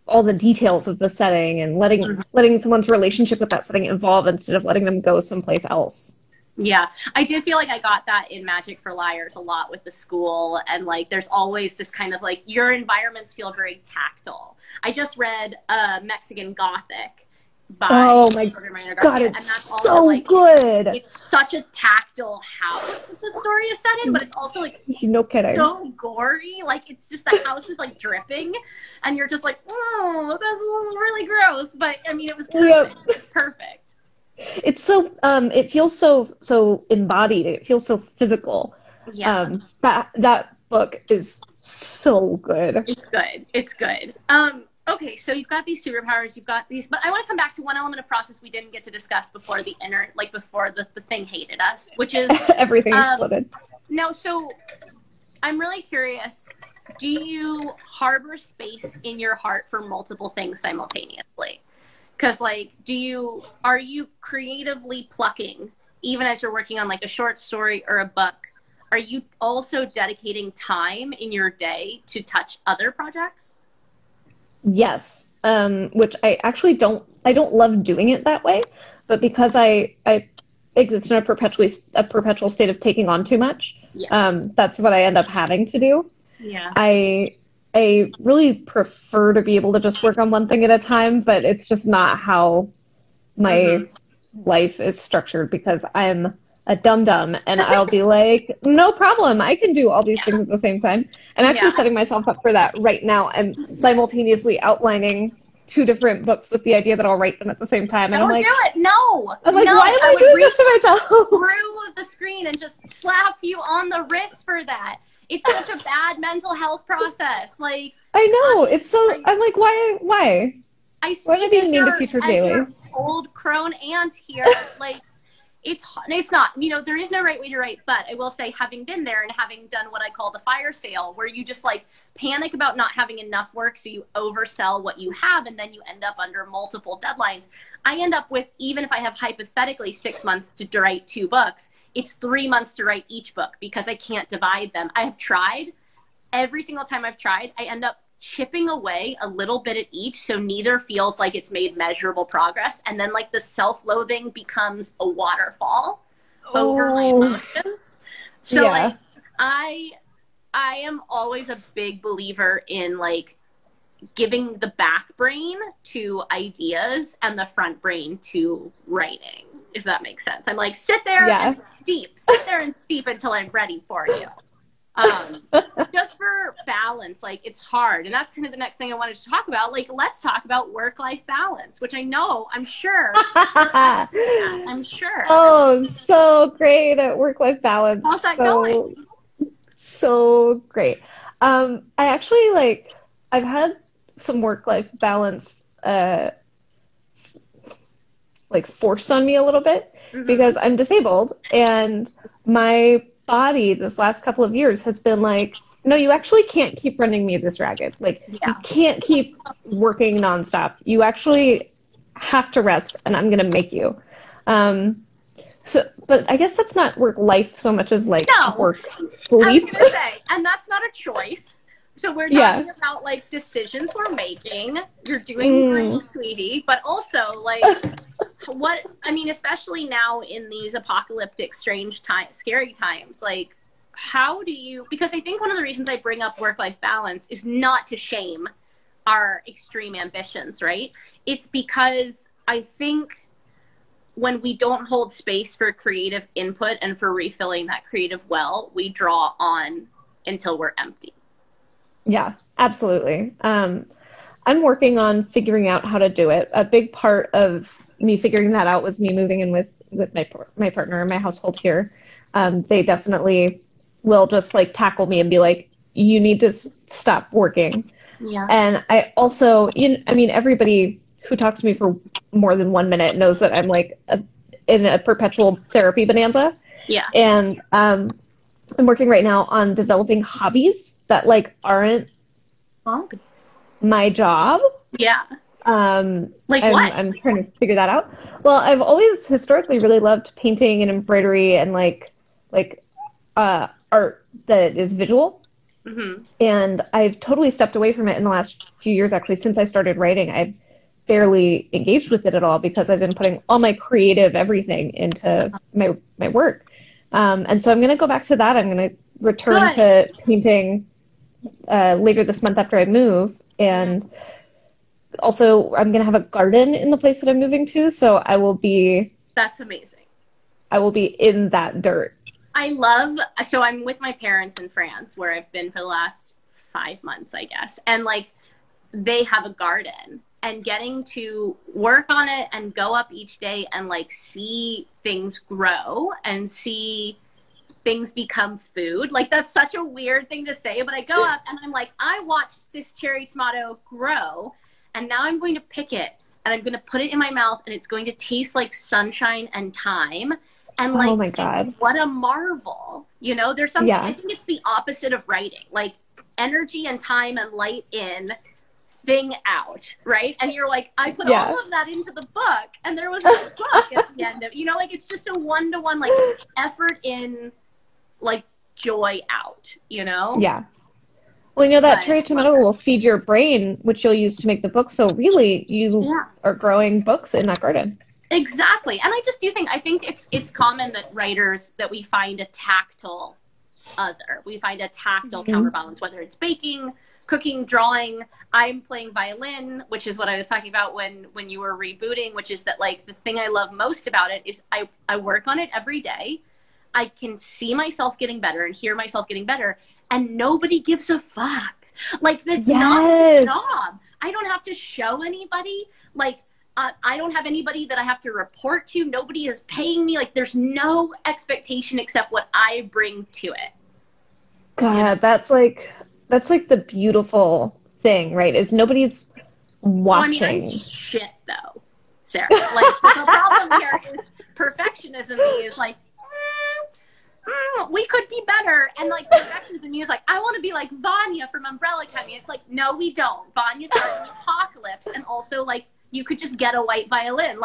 all the details of the setting and letting someone's relationship with that setting evolve instead of letting them go someplace else. Yeah, I did feel like I got that in Magic for Liars a lot with the school, and, like, there's always just kind of, like, your environments feel very tactile. I just read Mexican Gothic by my God, it's and that's also, so, like, good. It's such a tactile house that the story is set in, but it's also, like, no kidding, so gory. Like, it's just the house is, like, dripping, and you're just like, oh, this is really gross. But I mean, it was perfect. Yep. It's perfect. It's so it feels so embodied. It feels so physical. Yeah. That book is so good. It's good. Okay, so you've got these superpowers, you've got these, but I want to come back to one element of process we didn't get to discuss before before the thing hated us, which is everything exploded. No, so I'm really curious. Do you harbor space in your heart for multiple things simultaneously? Because, like, are you creatively plucking, even as you're working on, like, a short story or a book, are you also dedicating time in your day to touch other projects? Yes, which I actually don't love doing it that way, but because I exist in a perpetual state of taking on too much, that's what I end up having to do. Yeah. I really prefer to be able to just work on one thing at a time, but it's just not how my life is structured because I'm a dum-dum and I'll be like, no problem, I can do all these things at the same time. I'm actually setting myself up for that right now and simultaneously outlining 2 different books with the idea that I'll write them at the same time. And Don't I'm like, do it. No. I'm like, no, why am I doing this to myself? Through the screen and just slap you on the wrist for that. It's such a bad mental health process. Like, I know. It's so, I'm like, why? I speak being mean to future Gailey? Your old crone aunt here. Like, it's not, there is no right way to write, but I will say, having been there and having done what I call the fire sale, where you just, like, panic about not having enough work, so you oversell what you have, and then you end up under multiple deadlines. I end up with, even if I have hypothetically 6 months to write 2 books, it's 3 months to write each book because I can't divide them. I have tried. Every single time I've tried, I end up chipping away a little bit at each, so neither feels like it's made measurable progress. And then, like, the self-loathing becomes a waterfall over my emotions. So, like, I am always a big believer in, like, giving the back brain to ideas and the front brain to writing, if that makes sense. I'm like, sit there and steep until I'm ready for you. Just for balance, like it's hard. And that's kind of the next thing I wanted to talk about. Like, let's talk about work-life balance, which I'm sure. Oh, so great at work-life balance. How's that going? So great. I actually I've had some work-life balance forced on me a little bit because I'm disabled, and my body this last couple of years has been like, no, you actually can't keep running me this ragged. Like, you can't keep working nonstop. You actually have to rest, and I'm going to make you. But I guess that's not work life so much as work sleep. I was going to say, and that's not a choice. So we're talking about like decisions we're making. You're doing great, sweetie, but also especially now in these apocalyptic, scary times, like, how do you, because I think one of the reasons I bring up work-life balance is not to shame our extreme ambitions, right? It's because I think when we don't hold space for creative input and for refilling that creative well, we draw on until we're empty. Yeah, absolutely. I'm working on figuring out how to do it. A big part of me figuring that out was me moving in with my partner and my household here. They definitely will just tackle me and be like, you need to stop working. Yeah. And I also, everybody who talks to me for more than 1 minute knows that I'm in a perpetual therapy bonanza. Yeah. And I'm working right now on developing hobbies that aren't my job. Yeah. What? I'm trying to figure that out. Well, I've always historically really loved painting and embroidery and art that is visual. Mm-hmm. And I've totally stepped away from it in the last few years. Actually, since I started writing, I've barely engaged with it at all because I've been putting all my creative everything into my work. And so I'm going to go back to that. I'm going to return to painting later this month after I move. And also, I'm going to have a garden in the place that I'm moving to. So I will be... That's amazing. I will be in that dirt. So I'm with my parents in France, where I've been for the last 5 months, I guess. And they have a garden. And getting to work on it and go up each day and see things grow and see things become food. That's such a weird thing to say, but I go up and I'm like, I watched this cherry tomato grow, and now I'm going to pick it and I'm going to put it in my mouth, and it's going to taste like sunshine and thyme. And oh my God, what a marvel. There's something, I think it's the opposite of writing, energy and time and light in, thing out, right? And you're like, I put all of that into the book, and there was a book at the end of, it's just a one-to-one effort in joy out, Yeah. Well, that cherry tomato will feed your brain, which you'll use to make the book. So really, you are growing books in that garden. Exactly. And I just do think, it's common that writers, that we find a tactile other. We find a tactile counterbalance, whether it's baking, cooking, drawing. I'm playing violin, which is what I was talking about when you were rebooting, which is that the thing I love most about it is I work on it every day. I can see myself getting better and hear myself getting better, and nobody gives a fuck. That's not a job. I don't have to show anybody. I don't have anybody that I have to report to. Nobody is paying me. There's no expectation except what I bring to it. God, that's the beautiful thing, right? Is nobody's watching. I'm shit though, Sarah. The problem here is perfectionism. Is we could be better, and perfectionism is I want to be like Vanya from Umbrella Academy. It's no, we don't. Vanya's starting the apocalypse, and also you could just get a white violin.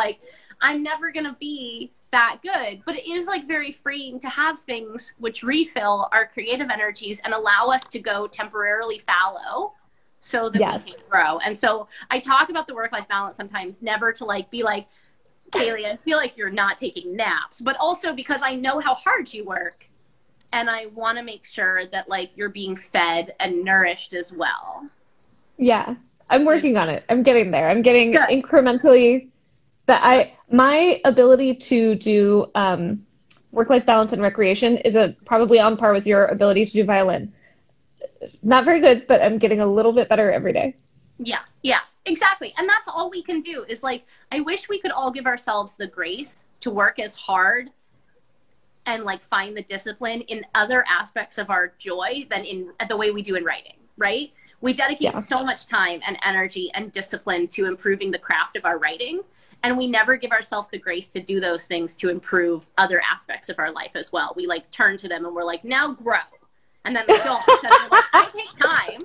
I'm never gonna be that good, but it is very freeing to have things which refill our creative energies and allow us to go temporarily fallow so that we can grow. And so I talk about the work-life balance sometimes, never to be like, Gailey, I feel like you're not taking naps, but also because I know how hard you work, and I want to make sure that you're being fed and nourished as well. Yeah. I'm working on it. I'm getting there. I'm getting Good. incrementally my ability to do work-life balance and recreation is probably on par with your ability to do violin. Not very good, but I'm getting a little bit better every day. Yeah, exactly. And that's all we can do is like, I wish we could all give ourselves the grace to work as hard and like find the discipline in other aspects of our joy than in the way we do in writing, right? We dedicate so much time and energy and discipline to improving the craft of our writing. And we never give ourselves the grace to do those things to improve other aspects of our life as well. We like turn to them and we're like, now grow. And then we don't, because we're like, I take time.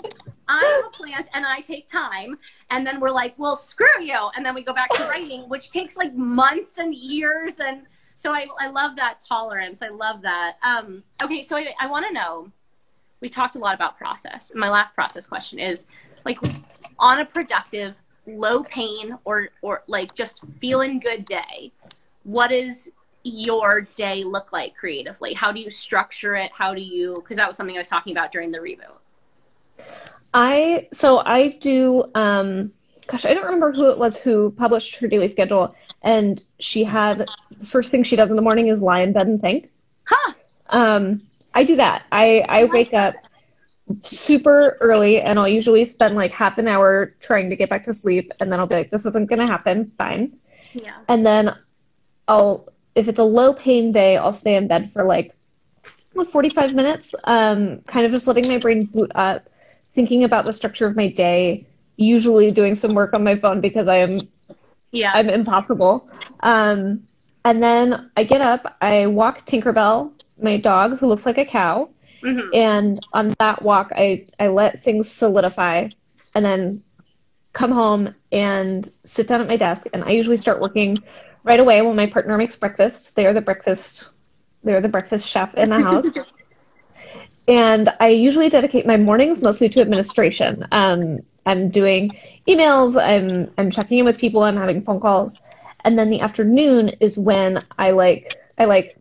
I'm a plant and I take time. And then we're like, well, screw you. And then we go back to writing, which takes like months and years. And so I love that tolerance. I love that. Okay, so I want to know, we talked a lot about process. And my last process question is, like, on a productive, low pain or like just feeling good day, what does your day look like creatively? How do you structure it? How do you, because that was something I was talking about during the reboot. I do, gosh, I don't remember who it was who published her daily schedule, and she had, the first thing she does in the morning is lie in bed and think. Huh. I do that. I wake up super early, and I'll usually spend like half an hour trying to get back to sleep, and then I'll be like, this isn't going to happen. Fine. Yeah. And then if it's a low pain day, I'll stay in bed for like 45 minutes, kind of just letting my brain boot up, thinking about the structure of my day, usually doing some work on my phone because I'm impossible. And then I get up, I walk Tinkerbell, my dog, who looks like a cow. Mm-hmm. And on that walk, I let things solidify and then come home and sit down at my desk. And I usually start working right away when my partner makes breakfast. They're the breakfast chef in the house. And I usually dedicate my mornings mostly to administration. I'm doing emails, I'm checking in with people, I'm having phone calls. And then the afternoon is when I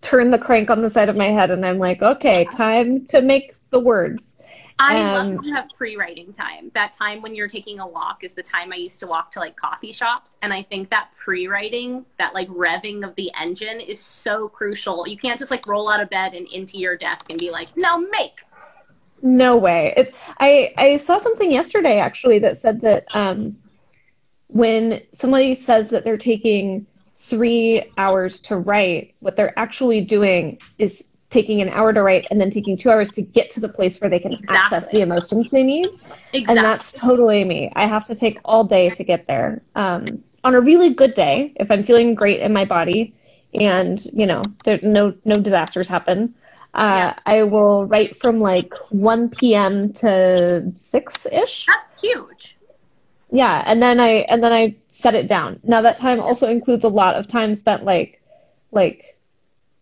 turn the crank on the side of my head and I'm like, okay, time to make the words. I love to have pre-writing time. That time when you're taking a walk is the time I used to walk to like coffee shops. And I think that pre-writing, that like revving of the engine is so crucial. You can't just like roll out of bed and into your desk and be like, now make. No way. I saw something yesterday actually that said that when somebody says that they're taking 3 hours to write, what they're actually doing is taking an hour to write and then taking 2 hours to get to the place where they can access the emotions they need. Exactly. And that's totally me. I have to take all day to get there. On a really good day, if I'm feeling great in my body and, there no disasters happen, I will write from like 1 p.m. to 6-ish. That's huge. Yeah, and then I set it down. Now that time also includes a lot of time spent like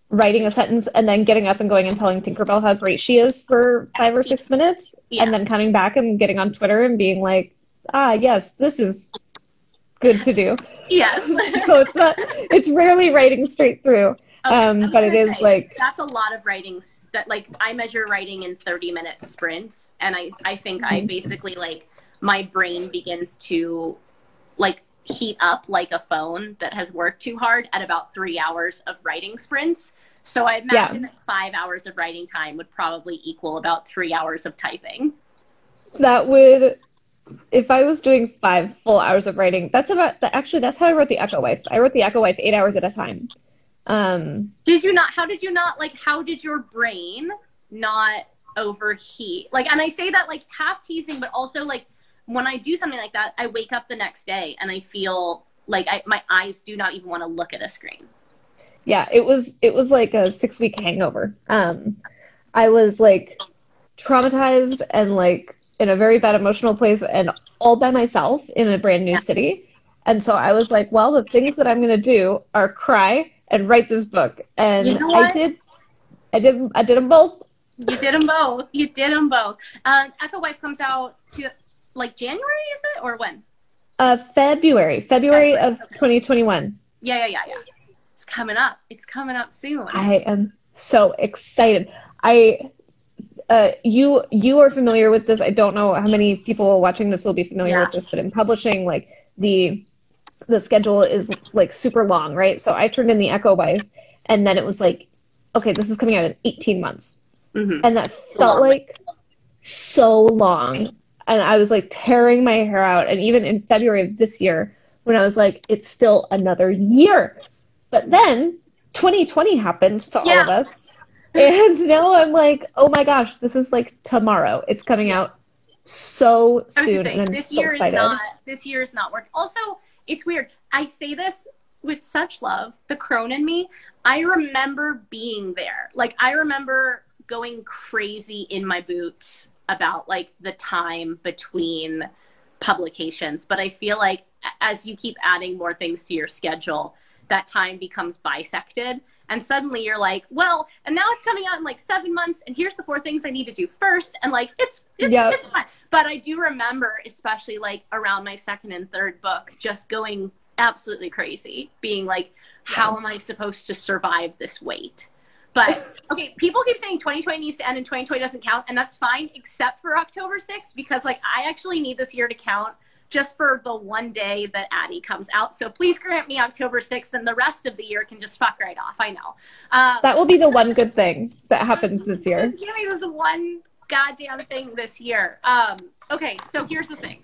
writing a sentence and then getting up and going and telling Tinkerbell how great she is for 5 or 6 minutes, and then coming back and getting on Twitter and being like, yes, this is good to do. Yes. So it's rarely writing straight through. But it is like, that's a lot of writings that like I measure writing in 30-minute sprints, and I think I basically like my brain begins to like heat up like a phone that has worked too hard at about 3 hours of writing sprints. So I imagine that 5 hours of writing time would probably equal about 3 hours of typing. That would, if I was doing 5 full hours of writing, that's how I wrote the Echo Wife. I wrote the Echo Wife 8 hours at a time. How did your brain not overheat? Like, and I say that like half teasing, but also like when I do something like that, I wake up the next day and I feel like my eyes do not even want to look at a screen. Yeah, it was like a 6-week hangover. I was like traumatized and like in a very bad emotional place and all by myself in a brand new city. And so I was like, well, the things that I'm going to do are cry and write this book. And you know what? I did them both. You did them both. Echo Wife comes out to like January, is it? Or when? February of 2021. Yeah. It's coming up. It's coming up soon. I am so excited. I you are familiar with this. I don't know how many people watching this will be familiar with this, but in publishing, like the schedule is like super long, right? So I turned in the Echo Wife, and then it was like, okay, this is coming out in 18 months. Mm-hmm. And that felt like so long. And I was like tearing my hair out. And even in February of this year, when I was like, it's still another year. But then 2020 happened to all of us. And now I'm like, oh my gosh, this is like tomorrow. It's coming out so soon. And I'm this so year excited. This year is not working. Also, it's weird. I say this with such love. The crone in me, I remember being there. Like, I remember going crazy in my boots about like the time between publications. But I feel like as you keep adding more things to your schedule, that time becomes bisected. And suddenly you're like, well, and now it's coming out in like 7 months, and here's the 4 things I need to do first. And like, it's fun. But I do remember, especially like around my 2nd and 3rd book, just going absolutely crazy, being like, how am I supposed to survive this weight? But okay, people keep saying 2020 needs to end and 2020 doesn't count, and that's fine, except for October 6th, because like I actually need this year to count just for the one day that Addie comes out. So please grant me October 6th, and the rest of the year can just fuck right off. I know. That will be the one good thing that happens this year. Give me this one goddamn thing this year. Okay, so here's the thing.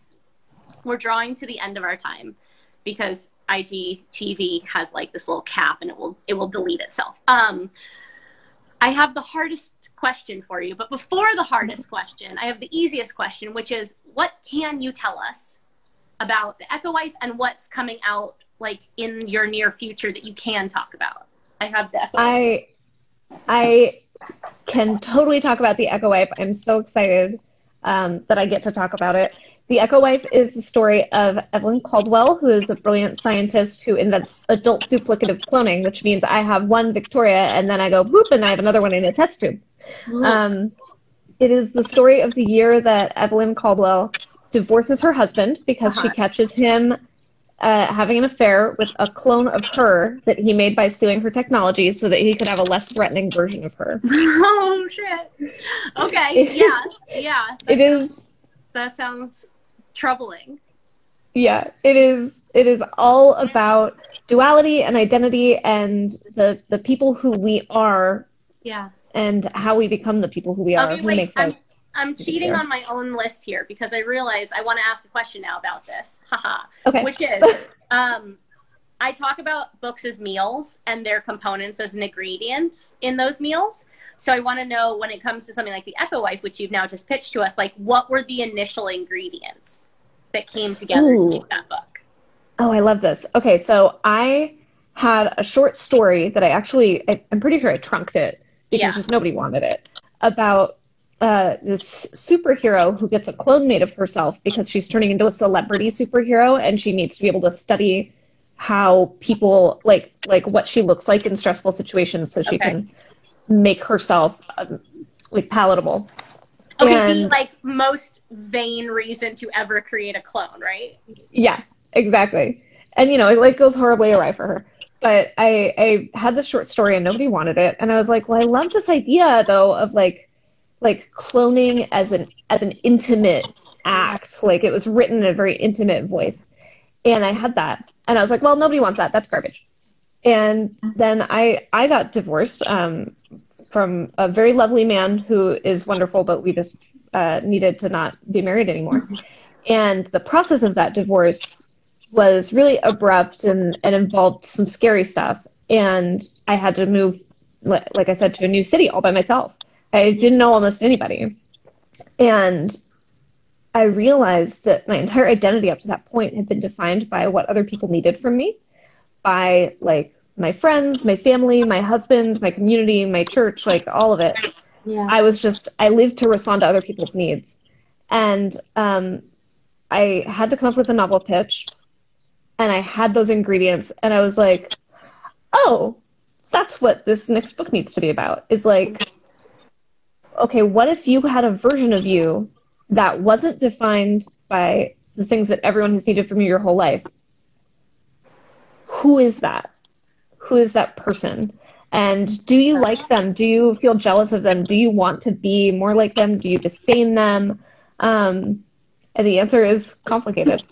We're drawing to the end of our time because IGTV has like this little cap, and it will delete itself. I have the hardest question for you, but before the hardest question, I have the easiest question, which is, what can you tell us about the Echo Wife and what's coming out like in your near future that you can talk about? I have the Echo Wife. I can totally talk about the Echo Wife. I'm so excited that I get to talk about it. The Echo Wife is the story of Evelyn Caldwell, who is a brilliant scientist who invents adult duplicative cloning, which means I have one Victoria and then I go boop and I have another one in a test tube. It is the story of the year that Evelyn Caldwell divorces her husband because she catches him having an affair with a clone of her that he made by stealing her technology so that he could have a less threatening version of her. Oh, shit. Okay, yeah. That sounds troubling. Yeah, it is all about duality and identity and the people who we are. Yeah. And how we become the people who we are. Okay, wait, I'm cheating on my own list here because I realize I want to ask a question now about this. Haha. Okay. Which is, I talk about books as meals and their components as an ingredient in those meals. So I want to know, when it comes to something like the Echo Wife, which you've now just pitched to us, like what were the initial ingredients that came together to make that book? Oh, I love this. Okay, so I had a short story that I'm pretty sure I trunked it because just nobody wanted it, about this superhero who gets a clone made of herself because she's turning into a celebrity superhero, and she needs to be able to study how people, like what she looks like in stressful situations so she can make herself like palatable. Okay, the like most vain reason to ever create a clone, right? Yeah, exactly. And you know, it like goes horribly awry for her. But I had this short story and nobody wanted it, and I was like, well, I love this idea though of like cloning as an intimate act. Like it was written in a very intimate voice, and I had that, and I was like, well, nobody wants that. That's garbage. And then I got divorced from a very lovely man who is wonderful, but we just needed to not be married anymore. And the process of that divorce was really abrupt and involved some scary stuff. And I had to move, like I said, to a new city all by myself. I didn't know almost anybody. And I realized that my entire identity up to that point had been defined by what other people needed from me, by like my friends, my family, my husband, my community, my church, like all of it. Yeah. I lived to respond to other people's needs. And I had to come up with a novel pitch. And I had those ingredients, and I was like, oh, that's what this next book needs to be about, is like, okay, what if you had a version of you that wasn't defined by the things that everyone has needed from you your whole life? Who is that? Who is that person? And do you like them? Do you feel jealous of them? Do you want to be more like them? Do you disdain them? And the answer is complicated.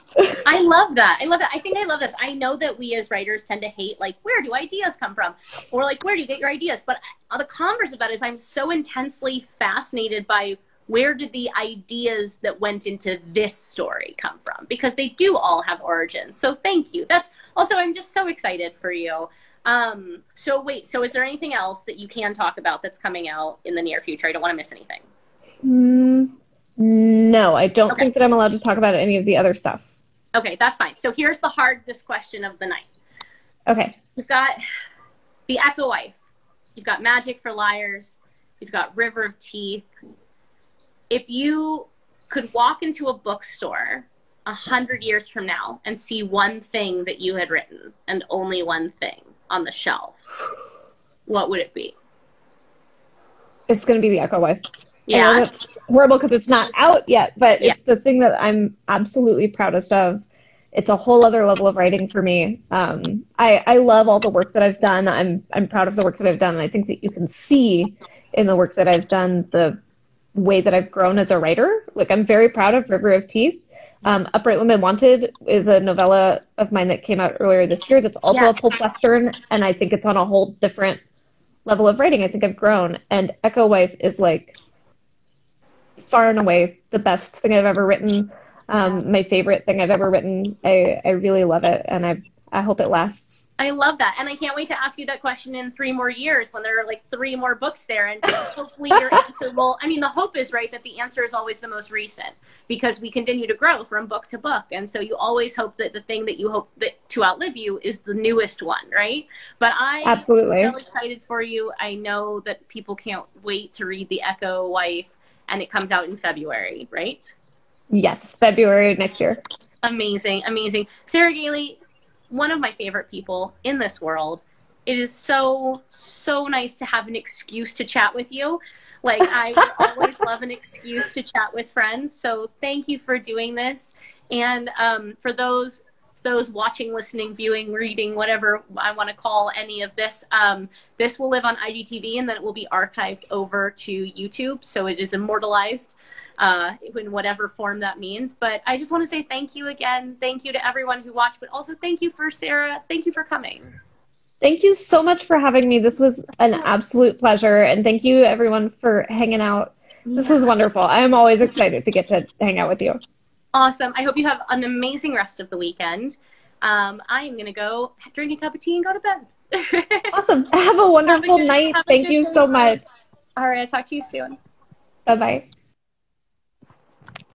I love that. I love that. I think I love this. I know that we as writers tend to hate, like, where do ideas come from? Or like, where do you get your ideas? But the converse of that is I'm so intensely fascinated by where did the ideas that went into this story come from? Because they do all have origins. So thank you. That's also, I'm just so excited for you. So wait, so is there anything else that you can talk about that's coming out in the near future? I don't want to miss anything. No, I don't think that I'm allowed to talk about any of the other stuff. Okay, that's fine. So here's the hardest question of the night. Okay. You've got The Echo Wife. You've got Magic for Liars. You've got River of Teeth. If you could walk into a bookstore 100 years from now and see one thing that you had written, and only one thing on the shelf, what would it be? It's going to be The Echo Wife. Yeah. I know that's horrible because it's not out yet, but it's the thing that I'm absolutely proudest of. It's a whole other level of writing for me. I love all the work that I've done. I'm proud of the work that I've done, and I think that you can see in the work that I've done the way that I've grown as a writer. Like, I'm very proud of River of Teeth. Upright Women Wanted is a novella of mine that came out earlier this year. That's also a pulp western, and I think it's on a whole different level of writing. I think I've grown, and Echo Wife is like far and away the best thing I've ever written. My favorite thing I've ever written. I really love it, and I hope it lasts. I love that. And I can't wait to ask you that question in 3 more years when there are like 3 more books there. And hopefully your answer will, I mean, the hope is, right, that the answer is always the most recent, because we continue to grow from book to book. And so you always hope that the thing that you hope that to outlive you is the newest one, right? But I'm so excited for you. I know that people can't wait to read The Echo Wife, and it comes out in February, right? Yes, February next year. Amazing, amazing. Sarah Gailey, one of my favorite people in this world. It is so, so nice to have an excuse to chat with you. Like, I would always love an excuse to chat with friends. So thank you for doing this. And for those watching, listening, viewing, reading, whatever I want to call any of this, this will live on IGTV, and then it will be archived over to YouTube. So it is immortalized in whatever form that means. But I just want to say thank you again. Thank you to everyone who watched, but also thank you for Sarah. Thank you for coming. Thank you so much for having me. This was an absolute pleasure. And thank you everyone for hanging out. This was wonderful. I am always excited to get to hang out with you. Awesome. I hope you have an amazing rest of the weekend. I am going to go drink a cup of tea and go to bed. Awesome. Have a wonderful night. Thank you so much. All right. I'll talk to you soon. Bye-bye.